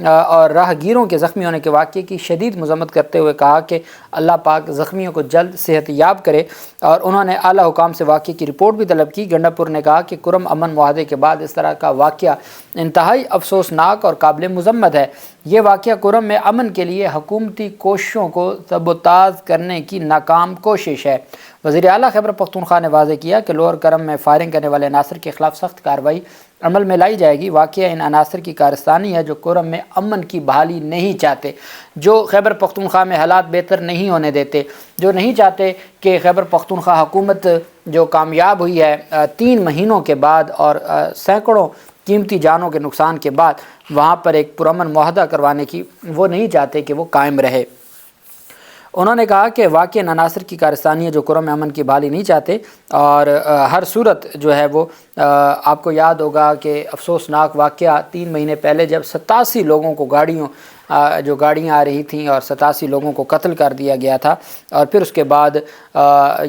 اور راہگیروں کے زخمی ہونے کے واقعے کی شدید مذمت کرتے ہوئے کہا کہ اللہ پاک زخمیوں کو جلد صحت یاب کرے، اور انہوں نے اعلیٰ حکام سے واقعے کی رپورٹ بھی طلب کی۔ گنڈا پور نے کہا کہ کرم امن معاہدے کے بعد اس طرح کا واقعہ انتہائی افسوسناک اور قابل مذمت ہے۔ یہ واقعہ کرم میں امن کے لیے حکومتی کوششوں کو سبوتاژ کرنے کی ناکام کوشش ہے۔ وزیر اعلیٰ خیبر پختونخوا نے واضح کیا کہ لوور کرم میں فائرنگ کرنے والے عناصر کے خلاف سخت کارروائی عمل میں لائی جائے گی۔ واقعہ ان عناصر کی کارستانی ہے جو کرم میں امن کی بحالی نہیں چاہتے، جو خیبر پختونخوا میں حالات بہتر نہیں ہونے دیتے، جو نہیں چاہتے کہ خیبر پختونخوا حکومت جو کامیاب ہوئی ہے 3 مہینوں کے بعد اور سینکڑوں قیمتی جانوں کے نقصان کے بعد وہاں پر ایک پرامن معاہدہ کروانے کی، وہ نہیں چاہتے کہ وہ قائم رہے۔ انہوں نے کہا کہ واقعی عناصر کی کارستانی ہے جو کرم میں امن کی بحالی نہیں چاہتے، اور ہر صورت جو ہے وہ آپ کو یاد ہوگا کہ افسوسناک واقعہ 3 مہینے پہلے جب 87 لوگوں کو گاڑیاں آ رہی تھیں اور 87 لوگوں کو قتل کر دیا گیا تھا، اور پھر اس کے بعد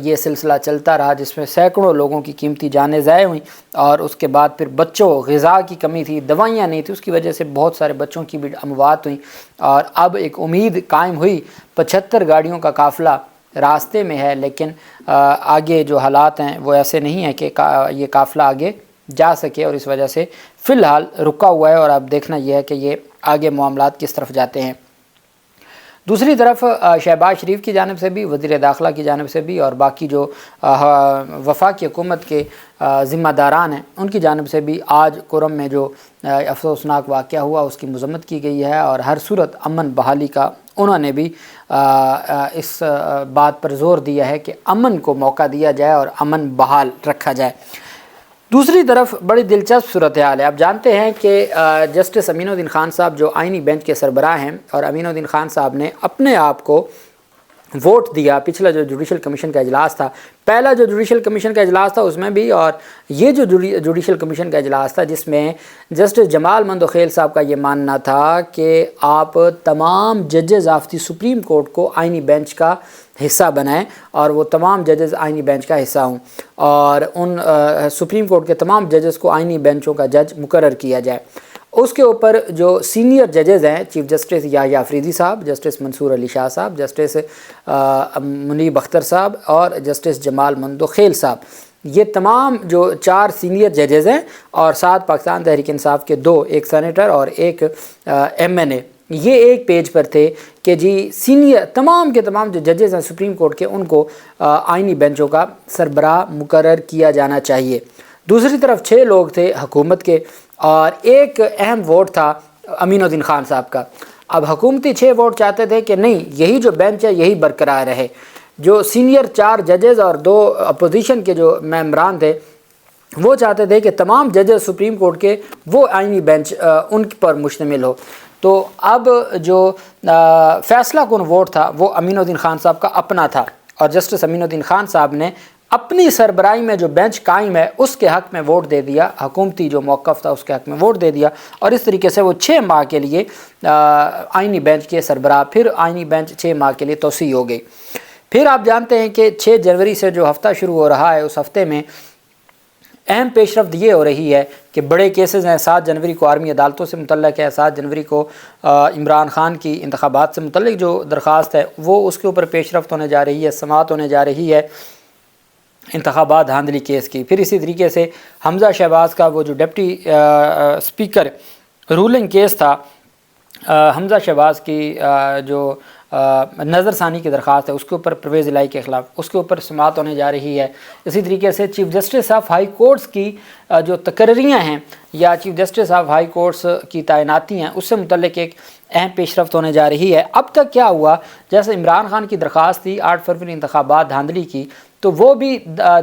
یہ سلسلہ چلتا رہا جس میں سینکڑوں لوگوں کی قیمتی جانیں ضائع ہوئیں، اور اس کے بعد پھر بچوں غذا کی کمی تھی، دوائیاں نہیں تھیں، اس کی وجہ سے بہت سارے بچوں کی بھی اموات ہوئیں، اور اب ایک امید قائم ہوئی۔ 75 گاڑیوں کا قافلہ راستے میں ہے، لیکن آگے جو حالات ہیں وہ ایسے نہیں ہیں کہ یہ قافلہ آگے جا سکے، اور اس وجہ سے فی الحال رکا ہوا ہے، اور اب دیکھنا یہ ہے کہ یہ آگے معاملات کس طرف جاتے ہیں۔ دوسری طرف شہباز شریف کی جانب سے بھی، وزیر داخلہ کی جانب سے بھی، اور باقی جو وفاقی حکومت کے ذمہ داران ہیں ان کی جانب سے بھی آج کرم میں جو افسوسناک واقعہ ہوا اس کی مذمت کی گئی ہے، اور ہر صورت امن بحالی کا انہوں نے بھی اس بات پر زور دیا ہے کہ امن کو موقع دیا جائے اور امن بحال رکھا جائے۔ دوسری طرف بڑی دلچسپ صورتحال ہے۔ آپ جانتے ہیں کہ جسٹس امین الدین خان صاحب جو آئینی بینچ کے سربراہ ہیں، اور امین الدین خان صاحب نے اپنے آپ کو ووٹ دیا پچھلا جو جوڈیشل کمیشن کا اجلاس تھا، پہلا جو جوڈیشل کمیشن کا اجلاس تھا اس میں بھی، اور یہ جو جوڈیشل کمیشن کا اجلاس تھا جس میں جسٹس جمال مندوخیل صاحب کا یہ ماننا تھا کہ آپ تمام ججز آف دی سپریم کورٹ کو آئینی بینچ کا حصہ بنائیں، اور وہ تمام ججز آئینی بینچ کا حصہ ہوں، اور ان سپریم کورٹ کے تمام ججز کو آئینی بینچوں کا جج مقرر کیا جائے۔ اس کے اوپر جو سینئر ججز ہیں، چیف جسٹس یحییٰ افریدی صاحب، جسٹس منصور علی شاہ صاحب، جسٹس منیب اختر صاحب اور جسٹس جمال مندوخیل صاحب، یہ تمام جو 4 سینئر ججز ہیں، اور 7 پاکستان تحریک انصاف کے 2، ایک سینیٹر اور ایک MNA، یہ ایک پیج پر تھے کہ جی سینئر تمام کے تمام جو ججز ہیں سپریم کورٹ کے، ان کو آئینی بینچوں کا سربراہ مقرر کیا جانا چاہیے۔ دوسری طرف 6 لوگ تھے حکومت کے، اور ایک اہم ووٹ تھا امین الدین خان صاحب کا۔ اب حکومتی 6 ووٹ چاہتے تھے کہ نہیں، یہی جو بینچ ہے یہی برقرار رہے۔ جو سینئر 4 ججز اور 2 اپوزیشن کے جو ممبران تھے وہ چاہتے تھے کہ تمام ججز سپریم کورٹ کے وہ آئینی بینچ ان پر مشتمل ہو۔ تو اب جو فیصلہ کن ووٹ تھا وہ امین الدین خان صاحب کا اپنا تھا، اور جسٹس امین الدین خان صاحب نے اپنی سربراہی میں جو بینچ قائم ہے اس کے حق میں ووٹ دے دیا، حکومتی جو موقف تھا اس کے حق میں ووٹ دے دیا، اور اس طریقے سے وہ 6 ماہ کے لیے آئینی بینچ کے سربراہ، پھر آئینی بینچ 6 ماہ کے لیے توسیع ہو گئی۔ پھر آپ جانتے ہیں کہ 6 جنوری سے جو ہفتہ شروع ہو رہا ہے، اس ہفتے میں اہم پیش رفت یہ ہو رہی ہے کہ بڑے کیسز ہیں۔ 7 جنوری کو آرمی عدالتوں سے متعلق ہے، 7 جنوری کو عمران خان کی انتخابات سے متعلق جو درخواست ہے وہ اس کے اوپر پیش رفت ہونے جا رہی ہے، سماعت ہونے جا رہی ہے انتخابات دھاندلی کیس کی۔ پھر اسی طریقے سے حمزہ شہباز کا وہ جو ڈپٹی اسپیکر رولنگ کیس تھا، حمزہ شہباز کی جو نظر ثانی کی درخواست ہے اس کے اوپر پرویز الہی کے خلاف، اس کے اوپر سماعت ہونے جا رہی ہے۔ اسی طریقے سے chief justice of high courts کی جو تقرریاں ہیں یا chief justice of high courts کی تعیناتی ہیں اس سے متعلق ایک اہم پیش رفت ہونے جا رہی ہے۔ اب تک کیا ہوا، جیسے عمران خان کی درخواست تھی 8 فروری انتخابات دھاندلی کی، تو وہ بھی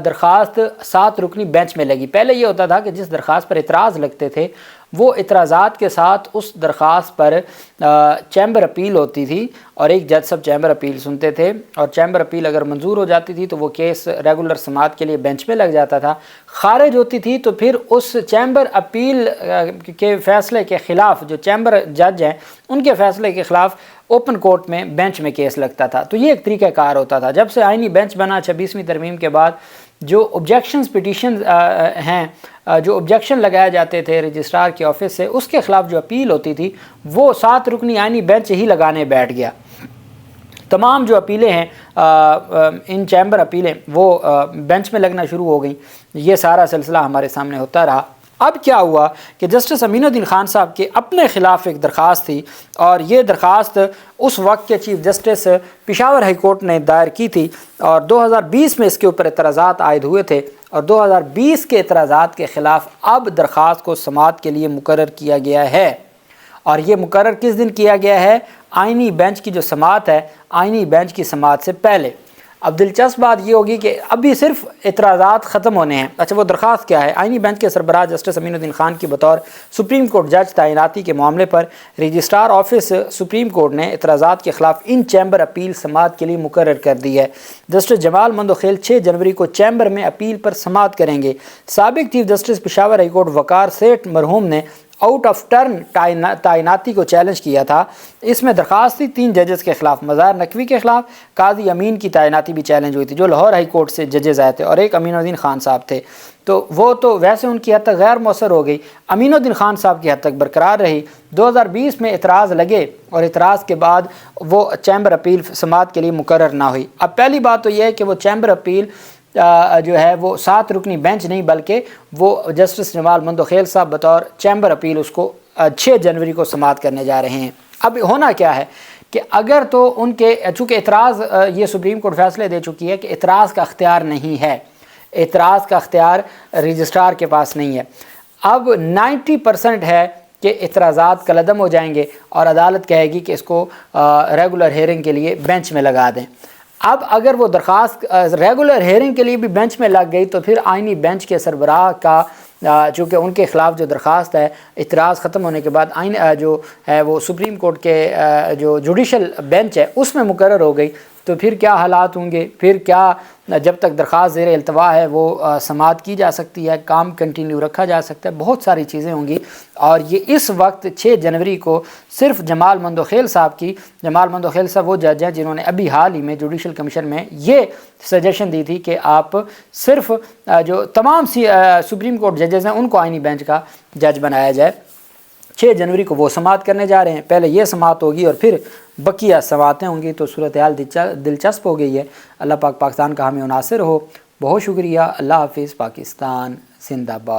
درخواست 7 رکنی بینچ میں لگی۔ پہلے یہ ہوتا تھا کہ جس درخواست پر اعتراض لگتے تھے وہ اعتراضات کے ساتھ اس درخواست پر چیمبر اپیل ہوتی تھی، اور ایک جج صاحب چیمبر اپیل سنتے تھے، اور چیمبر اپیل اگر منظور ہو جاتی تھی تو وہ کیس ریگولر سماعت کے لیے بینچ میں لگ جاتا تھا۔ خارج ہوتی تھی تو پھر اس چیمبر اپیل کے فیصلے کے خلاف، جو چیمبر جج ہیں ان کے فیصلے کے خلاف اوپن کورٹ میں بینچ میں کیس لگتا تھا۔ تو یہ ایک طریقہ کار ہوتا تھا۔ جب سے آئینی بینچ بنا 26ویں ترمیم کے بعد جو آبجیکشنز پٹیشنز ہیں جو آبجیکشن لگائے جاتے تھے رجسٹرار کے آفس سے، اس کے خلاف جو اپیل ہوتی تھی وہ 7 رکنی آئینی بینچ ہی لگانے بیٹھ گیا۔ تمام جو اپیلیں ہیں ان چیمبر اپیلیں وہ بینچ میں لگنا شروع ہو گئیں۔ یہ سارا سلسلہ ہمارے سامنے ہوتا رہا۔ اب کیا ہوا کہ جسٹس امین الدین خان صاحب کے اپنے خلاف ایک درخواست تھی، اور یہ درخواست اس وقت کے chief justice Peshawar high court نے دائر کی تھی، اور 2020 میں اس کے اوپر اعتراضات عائد ہوئے تھے، اور 2020 کے اعتراضات کے خلاف اب درخواست کو سماعت کے لیے مقرر کیا گیا ہے۔ اور یہ مقرر کس دن کیا گیا ہے؟ آئینی بینچ کی جو سماعت ہے، آئینی بینچ کی سماعت سے پہلے۔ اب دلچسپ بات یہ ہوگی کہ ابھی صرف اعتراضات ختم ہونے ہیں۔ اچھا، وہ درخواست کیا ہے؟ آئینی بینچ کے سربراہ جسٹس امین الدین خان کی بطور سپریم کورٹ جج تعیناتی کے معاملے پر رجسٹرار آفس سپریم کورٹ نے اعتراضات کے خلاف ان چیمبر اپیل سماعت کے لیے مقرر کر دی ہے۔ جسٹس جمال مندوخیل 6 جنوری کو چیمبر میں اپیل پر سماعت کریں گے۔ سابق chief justice Peshawar high court Waqar Seth مرحوم نے آؤٹ آف ٹرن تعیناتی کو چیلنج کیا تھا۔ اس میں درخواست تھی 3 ججز کے خلاف، مظاہر نقوی کے خلاف، قاضی امین کی تعیناتی بھی چیلنج ہوئی تھی جو لاہور ہائی کورٹ سے ججز آئے تھے، اور ایک امین الدین خان صاحب تھے۔ تو وہ تو ویسے ان کی حد تک غیر مؤثر ہو گئی، امین الدین خان صاحب کی حد تک برقرار رہی۔ 2020 میں اعتراض لگے، اور اعتراض کے بعد وہ چیمبر اپیل سماعت کے لیے مقرر نہ ہوئی۔ اب پہلی بات تو یہ ہے کہ وہ چیمبر اپیل جو ہے وہ 7 رکنی بینچ نہیں، بلکہ وہ جسٹس جمال مندوخیل صاحب بطور چیمبر اپیل اس کو 6 جنوری کو سماعت کرنے جا رہے ہیں۔ اب ہونا کیا ہے کہ اگر تو ان کے چونکہ اعتراض یہ سپریم کورٹ فیصلے دے چکی ہے کہ اعتراض کا اختیار نہیں ہے، اعتراض کا اختیار رجسٹرار کے پاس نہیں ہے، اب 90% ہے کہ اعتراضات کالعدم ہو جائیں گے، اور عدالت کہے گی کہ اس کو ریگولر ہیئرنگ کے لیے بینچ میں لگا دیں۔ اب اگر وہ درخواست ریگولر ہیئرنگ کے لیے بھی بینچ میں لگ گئی تو پھر آئینی بینچ کے سربراہ کا چونکہ ان کے خلاف جو درخواست ہے اعتراض ختم ہونے کے بعد آئین جو ہے وہ سپریم کورٹ کے جو جوڈیشل بینچ ہے اس میں مقرر ہو گئی، تو پھر کیا حالات ہوں گے؟ پھر کیا جب تک درخواست زیر التوا ہے وہ سماعت کی جا سکتی ہے، کام کنٹینیو رکھا جا سکتا ہے، بہت ساری چیزیں ہوں گی۔ اور یہ اس وقت 6 جنوری کو صرف جمال مندوخیل صاحب وہ جج ہیں جنہوں نے ابھی حال ہی میں جوڈیشل کمیشن میں یہ سجیشن دی تھی کہ آپ صرف جو تمام سپریم کورٹ ججز ہیں ان کو آئینی بینچ کا جج بنایا جائے۔ 6 جنوری کو وہ سماعت کرنے جا رہے ہیں، پہلے یہ سماعت ہوگی اور پھر بقیہ سماعتیں ہوں گی، تو صورتحال دلچسپ ہو گئی ہے۔ اللہ پاک پاکستان کا ہمیں ناصر ہو۔ بہت شکریہ۔ اللہ حافظ۔ پاکستان زندہ باد۔